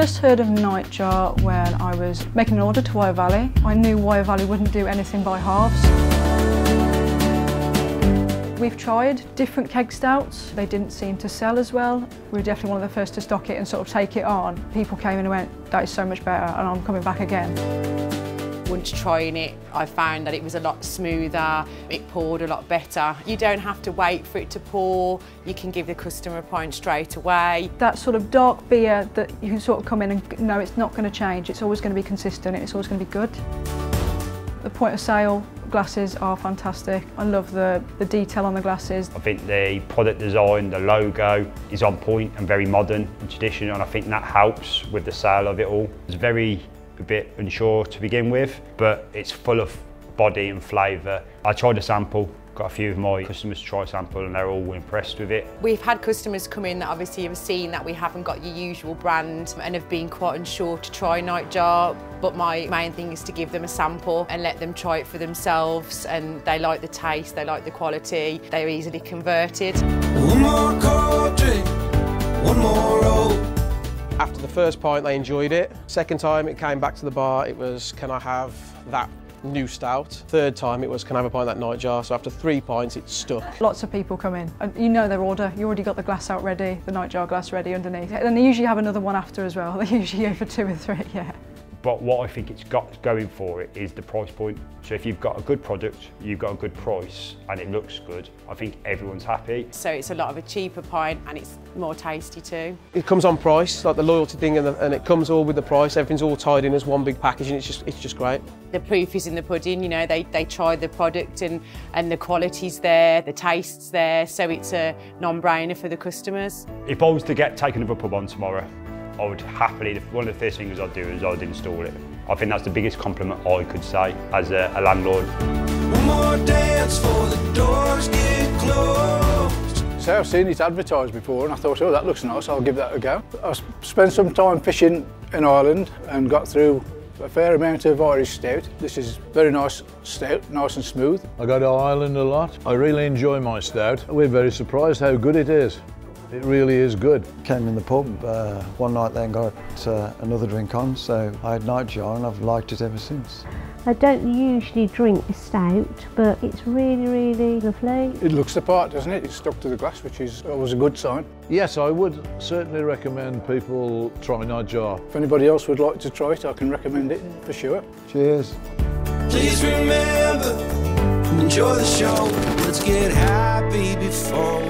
first heard of Nightjar when I was making an order to Wye Valley. I knew Wye Valley wouldn't do anything by halves. We've tried different keg stouts. They didn't seem to sell as well. We were definitely one of the first to stock it and sort of take it on. People came in and went, that is so much better, and I'm coming back again. Once trying it, I found that it was a lot smoother, it poured a lot better. You don't have to wait for it to pour, you can give the customer a pint straight away. That sort of dark beer that you can sort of come in and know it's not going to change, it's always going to be consistent, it's always going to be good. The point of sale glasses are fantastic. I love the detail on the glasses. I think the product design, the logo is on point and very modern and traditional, and I think that helps with the sale of it all. It's a bit unsure to begin with, but it's full of body and flavour. I tried a sample, got a few of my customers to try a sample and they're all impressed with it. We've had customers come in that obviously have seen that we haven't got your usual brand and have been quite unsure to try Nightjar, but my main thing is to give them a sample and let them try it for themselves, and they like the taste, they like the quality, they're easily converted. One more cold drink, one more roll. After the first pint, they enjoyed it. Second time, it came back to the bar, it was, can I have that new stout? Third time, it was, can I have a pint of that Nightjar? So after 3 pints, it stuck. Lots of people come in, and you know their order. You already got the glass out ready, the Nightjar glass ready underneath. And they usually have another one after as well. They usually go for 2 or 3, yeah. But what I think it's got going for it is the price point. So if you've got a good product, you've got a good price, and it looks good, I think everyone's happy. So it's a lot of a cheaper pint and it's more tasty too. It comes on price, like the loyalty thing, and it comes all with the price. Everything's all tied in as one big package, and it's just great. The proof is in the pudding, you know, they try the product and the quality's there, the taste's there, so it's a non-brainer for the customers. If I was to get taken to a pub on tomorrow, I would happily, one of the first things I'd do is I'd install it. I think that's the biggest compliment I could say as a landlord. One more dance for the doors get closed. So I've seen it advertised before and I thought, oh, that looks nice, I'll give that a go. I spent some time fishing in Ireland and got through a fair amount of Irish stout. This is very nice stout, nice and smooth. I go to Ireland a lot. I really enjoy my stout. We're very surprised how good it is. It really is good. Came in the pub one night then got another drink on, so I had Nightjar and I've liked it ever since. I don't usually drink a stout, but it's really, really lovely. It looks the part, doesn't it? It's stuck to the glass, which is always a good sign. Yes, I would certainly recommend people try Nightjar. If anybody else would like to try it, I can recommend it for sure. Cheers. Please remember, enjoy the show. Let's get happy before